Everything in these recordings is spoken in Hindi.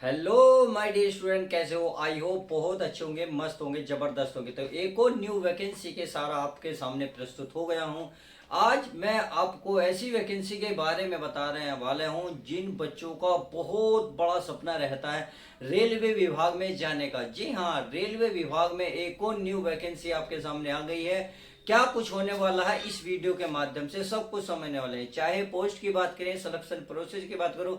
हेलो माय डियर स्टूडेंट, कैसे हो? आई होप बहुत अच्छे होंगे, मस्त होंगे, जबरदस्त होंगे। तो एक और न्यू वैकेंसी के सारा आपके सामने प्रस्तुत हो गया हूं। आज मैं आपको ऐसी वैकेंसी के बारे में बता रहे वाले हूं जिन बच्चों का बहुत बड़ा सपना रहता है रेलवे विभाग में जाने का। जी हाँ, रेलवे विभाग में एक और न्यू वैकेंसी आपके सामने आ गई है। क्या कुछ होने वाला है इस वीडियो के माध्यम से सब कुछ समझने वाले हैं। चाहे पोस्ट की बात करें, सिलेक्शन प्रोसेस की बात करूं,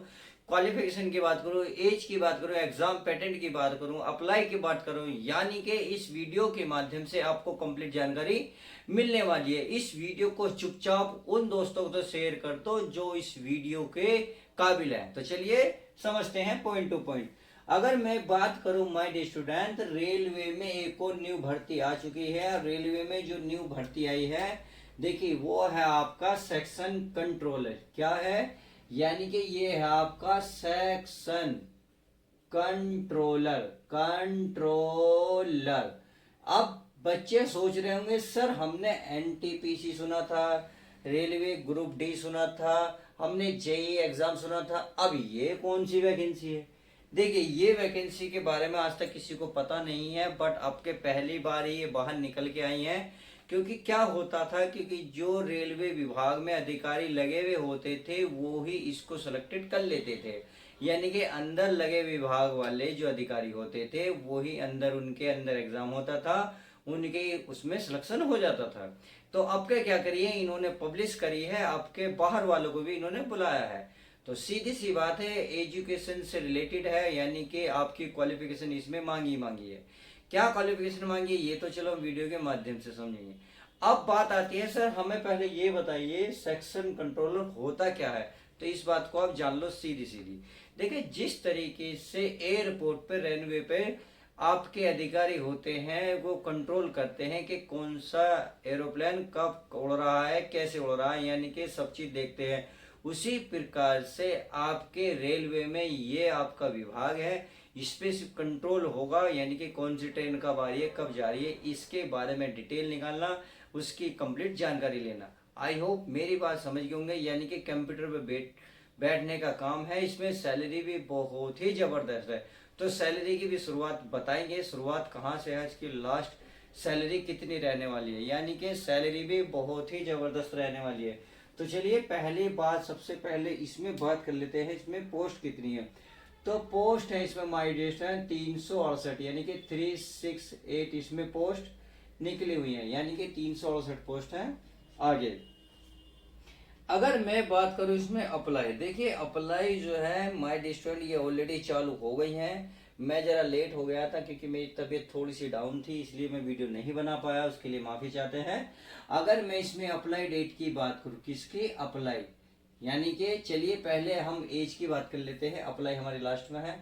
क्वालिफिकेशन की बात करूं, एज की बात करूं, एग्जाम पैटर्न की बात करूं, अप्लाई की बात करूं, यानी कि इस वीडियो के माध्यम से आपको कंप्लीट जानकारी मिलने वाली है। इस वीडियो को चुपचाप उन दोस्तों को तो शेयर कर दो जो इस वीडियो के काबिल है। तो चलिए समझते हैं पॉइंट टू पॉइंट। अगर मैं बात करूं माय डियर स्टूडेंट, रेलवे में एक और न्यू भर्ती आ चुकी है। रेलवे में जो न्यू भर्ती आई है, देखिए वो है आपका सेक्शन कंट्रोलर। क्या है? यानी कि ये है आपका सेक्शन कंट्रोलर। कंट्रोलर। अब बच्चे सोच रहे होंगे सर हमने एनटीपीसी सुना था, रेलवे ग्रुप डी सुना था, हमने जेई एग्जाम सुना था, अब ये कौन सी वैकेंसी है? देखिए ये वैकेंसी के बारे में आज तक किसी को पता नहीं है, बट आपके पहली बार ही ये बाहर निकल के आई है। क्योंकि क्या होता था, क्योंकि जो रेलवे विभाग में अधिकारी लगे हुए होते थे वो ही इसको सिलेक्टेड कर लेते थे। यानी कि अंदर लगे विभाग वाले जो अधिकारी होते थे वो ही अंदर, उनके अंदर एग्जाम होता था, उनके उसमें सिलेक्शन हो जाता था। तो आपके क्या करिए, इन्होंने पब्लिश करी है, आपके बाहर वालों को भी इन्होंने बुलाया है। तो सीधी सी बात है, एजुकेशन से रिलेटेड है, यानी कि आपकी क्वालिफिकेशन इसमें मांगी मांगी है। क्या क्वालिफिकेशन मांगी ये तो चलो वीडियो के माध्यम से समझेंगे। अब बात आती है सर हमें पहले ये बताइए सेक्शन कंट्रोलर होता क्या है। तो इस बात को आप जान लो सीधी सीधी। देखिए जिस तरीके से एयरपोर्ट पे, रनवे पे आपके अधिकारी होते हैं वो कंट्रोल करते हैं कि कौन सा एरोप्लेन कब उड़ रहा है, कैसे उड़ रहा है, यानी कि सब चीज देखते हैं। उसी प्रकार से आपके रेलवे में ये आपका विभाग है, इस पे सिर्फ कंट्रोल होगा, यानी कि कौन सी ट्रेन कब आ रही है, कब जा रही है, इसके बारे में डिटेल निकालना, उसकी कंप्लीट जानकारी लेना। आई होप मेरी बात समझ गए होंगे। यानी कि कंप्यूटर पे बैठने का काम है। इसमें सैलरी भी बहुत ही जबरदस्त है। तो सैलरी की भी शुरुआत बताएंगे, शुरुआत कहाँ से है, इसकी लास्ट सैलरी कितनी रहने वाली है, यानी कि सैलरी भी बहुत ही जबरदस्त रहने वाली है। तो चलिए पहली बात, सबसे पहले इसमें बात कर लेते हैं इसमें पोस्ट कितनी है। तो पोस्ट है इसमें माई डियर है 368, यानी कि 368 इसमें पोस्ट निकली हुई है, यानी कि 368 पोस्ट है। आगे अगर मैं बात करूं इसमें अप्लाई, देखिए अप्लाई जो है माय डिस्ट्रेंट ये ऑलरेडी चालू हो गई है। मैं जरा लेट हो गया था क्योंकि मेरी तबीयत थोड़ी सी डाउन थी, इसलिए मैं वीडियो नहीं बना पाया, उसके लिए माफी चाहते हैं। अगर मैं इसमें अप्लाई डेट की बात करूं, किसकी अप्लाई, यानी कि चलिए पहले हम एज की बात कर लेते हैं, अप्लाई हमारी लास्ट में है।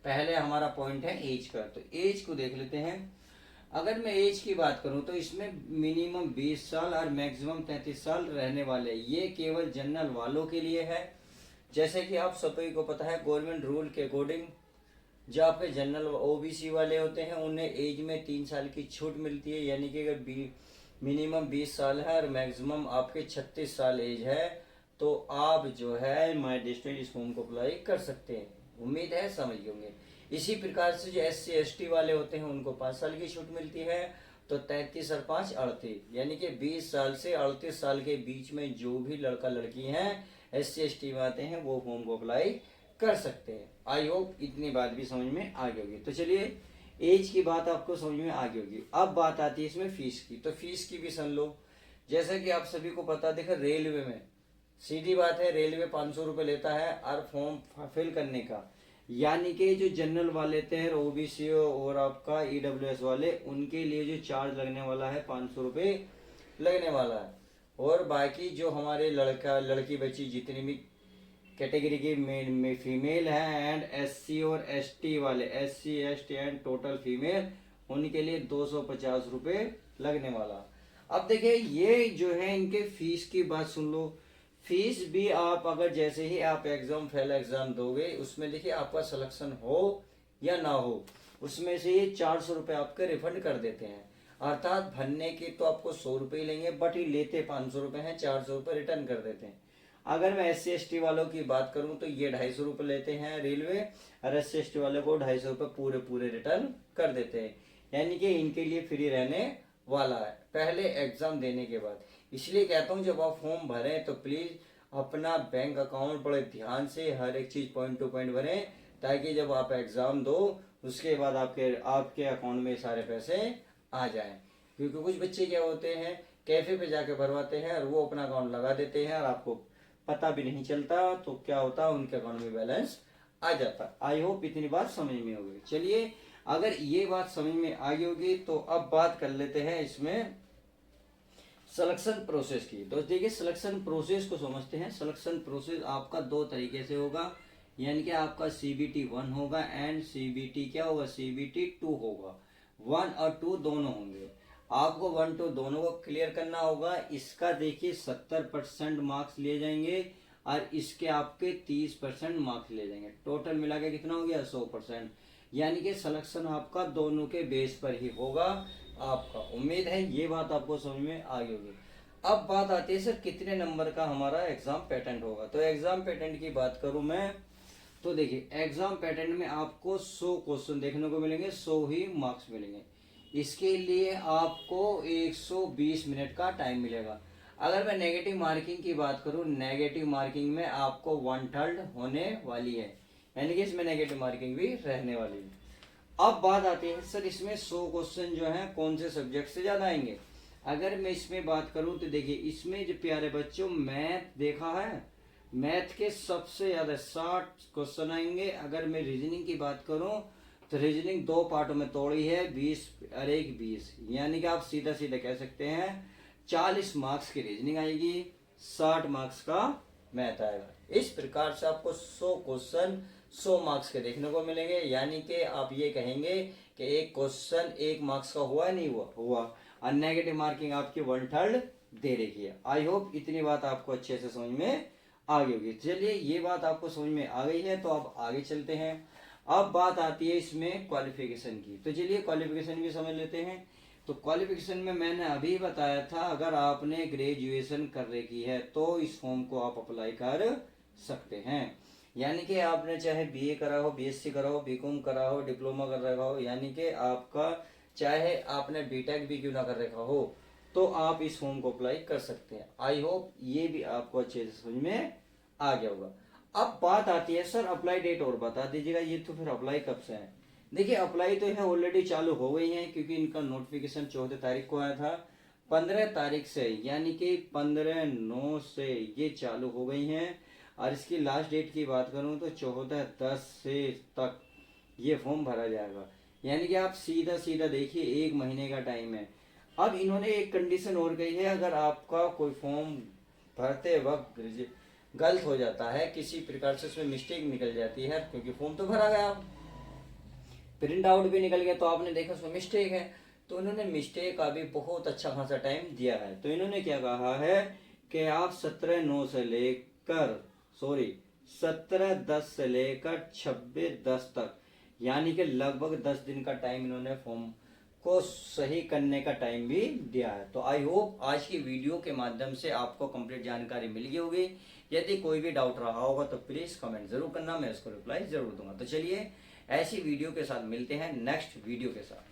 पहले हमारा पॉइंट है एज का, तो एज को देख लेते हैं। अगर मैं एज की बात करूं तो इसमें मिनिमम 20 साल और मैक्सिमम 33 साल रहने वाले, ये केवल जनरल वालों के लिए है। जैसे कि आप सभी को पता है गवर्नमेंट रूल के अकॉर्डिंग जो आपके जनरल ओबीसी वाले होते हैं उन्हें एज में 3 साल की छूट मिलती है। यानी कि अगर मिनिमम 20 साल है और मैक्सिमम आपके 36 साल एज है तो आप जो है माई डिस्ट्रिक्ट इस फॉर्म को अप्लाई कर सकते हैं। उम्मीद है समझ गए होंगे। इसी प्रकार से जो SC ST वाले होते हैं उनको 5 साल की छूट मिलती है। तो 33 और 5 38, यानी कि 20 साल से 38 साल के बीच में जो भी लड़का लड़की हैं SC ST में आते हैं वो फॉर्म को अप्लाई कर सकते हैं। आई होप इतनी बात भी समझ में आ गई होगी। तो चलिए एज की बात आपको समझ में आ गई होगी। अब बात आती है इसमें फीस की, तो फीस की भी सुन लो। जैसा कि आप सभी को पता, देखो रेलवे में सीधी बात है, रेलवे 500 रुपये लेता है और फॉर्म फिल करने का। यानी कि जो जनरल वाले लेते हैं ओबीसी और आपका EWS वाले, उनके लिए जो चार्ज लगने वाला है 500 रुपये लगने वाला है। और बाकी जो हमारे लड़का लड़की बच्ची जितनी भी कैटेगरी की में फीमेल है एंड SC और ST वाले, SC ST and total female, उनके लिए 250 रुपये लगने वाला। अब देखिए ये जो है इनके फीस की बात सुन लो। फीस भी आप अगर जैसे ही आप एग्जाम फेल एग्जाम दोगे उसमें देखिए आपका सिलेक्शन हो या ना हो, उसमें से ये 400 रुपये आपके रिफंड कर देते हैं। अर्थात भरने के तो आपको 100 रुपये लेंगे, बट ये लेते 500 रुपये हैं, 400 रुपये रिटर्न कर देते हैं। अगर मैं SC ST वालों की बात करूं तो ये 250 रुपये लेते हैं रेलवे, और SC ST वाले को 250 रुपये पूरे पूरे रिटर्न कर देते हैं, यानी कि इनके लिए फ्री रहने वाला है पहले एग्जाम देने के बाद। इसलिए कहता हूँ जब आप फॉर्म भरें तो प्लीज अपना बैंक अकाउंट बड़े ध्यान से हर एक चीज पॉइंट टू पॉइंट भरें, ताकि जब आप एग्जाम दो उसके बाद आपके आपके अकाउंट में सारे पैसे आ जाएं। क्योंकि कुछ बच्चे क्या होते हैं, कैफे पे जाके भरवाते हैं और वो अपना अकाउंट लगा देते हैं और आपको पता भी नहीं चलता, तो क्या होता है उनके अकाउंट में बैलेंस आ जाता। आई होप इतनी बात समझ में होगी। चलिए अगर ये बात समझ में आ गई होगी तो अब बात कर लेते हैं इसमें सिलेक्शन प्रोसेस की। तो देखिए सिलेक्शन प्रोसेस को समझते हैं। सिलेक्शन प्रोसेस आपका दो तरीके से होगा, यानी कि आपका CBT 1 होगा एंड CBT क्या होगा, CBT 2 होगा। 1 और 2 दोनों होंगे। आपको 1 2 दोनों को क्लियर करना होगा। इसका देखिए 70% मार्क्स लिए जाएंगे और इसके आपके 30% मार्क्स ले जाएंगे। टोटल मिला के कितना हो गया, 100%। यानी कि सिलेक्शन आपका दोनों के बेस पर ही होगा आपका। उम्मीद है ये बात आपको समझ में आ गई होगी। अब बात आती है सर कितने नंबर का हमारा एग्जाम पैटर्न होगा। तो एग्जाम पैटर्न की बात करूं मैं तो देखिए एग्जाम पैटर्न में आपको 100 क्वेश्चन देखने को मिलेंगे, 100 ही मार्क्स मिलेंगे। इसके लिए आपको 120 मिनट का टाइम मिलेगा। अगर मैं नेगेटिव मार्किंग की बात करूं, नेगेटिव मार्किंग में आपको 1/3 होने वाली है, यानी कि इसमें नेगेटिव मार्किंग भी रहने वाली है। अब बात आती है सर इसमें 100 क्वेश्चन जो है कौन से सब्जेक्ट से ज्यादा आएंगे। अगर मैं इसमें बात करूं तो देखिए इसमें जो प्यारे बच्चों मैथ देखा है, मैथ के सबसे ज्यादा 60 क्वेश्चन आएंगे। अगर मैं रीजनिंग की बात करूं तो रीजनिंग 2 पार्टों में तोड़ी है, 20 और 1 20, यानी कि आप सीधा सीधा कह सकते हैं 40 मार्क्स की रीजनिंग आएगी, 60 मार्क्स का मैथ आएगा। इस प्रकार से आपको 100 क्वेश्चन 100 मार्क्स के देखने को मिलेंगे, यानी कि आप ये कहेंगे कि एक क्वेश्चन 1 मार्क्स का हुआ नहीं हुआ और नेगेटिव मार्किंग आपकी 1/3 दे रखी है। आई होप इतनी बात आपको अच्छे से समझ में आ गई होगी। चलिए ये बात आपको समझ में आ गई है तो अब आगे चलते हैं। अब बात आती है इसमें क्वालिफिकेशन की। तो चलिए क्वालिफिकेशन भी समझ लेते हैं। तो क्वालिफिकेशन में मैंने अभी बताया था अगर आपने ग्रेजुएशन कर रखी है तो इस फॉर्म को आप अप्लाई कर सकते हैं। यानी कि आपने चाहे BA करा हो, BSc करा हो, BCom करा हो, डिप्लोमा कर रखा हो, यानी कि आपका चाहे आपने BTech भी क्यों ना कर रखा हो तो आप इस फॉर्म को अप्लाई कर सकते हैं। आई होप ये भी आपको अच्छे से समझ में आ गया होगा। अब बात आती है सर अप्लाई डेट और बता दीजिएगा, ये तो फिर अप्लाई कब से है। देखिए अप्लाई तो है ऑलरेडी चालू हो गई है, क्योंकि इनका नोटिफिकेशन 14 तारीख को आया था। 15 तारीख से यानी कि 15/9 से ये चालू हो गई हैं। और इसकी लास्ट डेट की बात करूं तो 14/10 से तक ये फॉर्म भरा जाएगा। यानी कि आप सीधा सीधा देखिए 1 महीने का टाइम है। अब इन्होंने एक कंडीशन और कही है, अगर आपका कोई फॉर्म भरते वक्त गलत हो जाता है, किसी प्रकार से उसमें मिस्टेक निकल जाती है, क्योंकि फॉर्म तो भरा गया, प्रिंट आउट भी निकल गया तो आपने देखा उसमें मिस्टेक है, तो उन्होंने मिस्टेक का भी बहुत अच्छा खासा टाइम दिया है। तो इन्होंने क्या कहा है कि आप 17/9 से लेकर 17/10 से लेकर 26/10 तक, यानी कि लगभग 10 दिन का टाइम इन्होंने फॉर्म को सही करने का टाइम भी दिया है। तो आई होप आज की वीडियो के माध्यम से आपको कंप्लीट जानकारी मिल गई होगी। यदि कोई भी डाउट रहा होगा तो प्लीज कमेंट जरूर करना, मैं उसको रिप्लाई जरूर दूंगा। तो चलिए ऐसी वीडियो के साथ मिलते हैं नेक्स्ट वीडियो के साथ।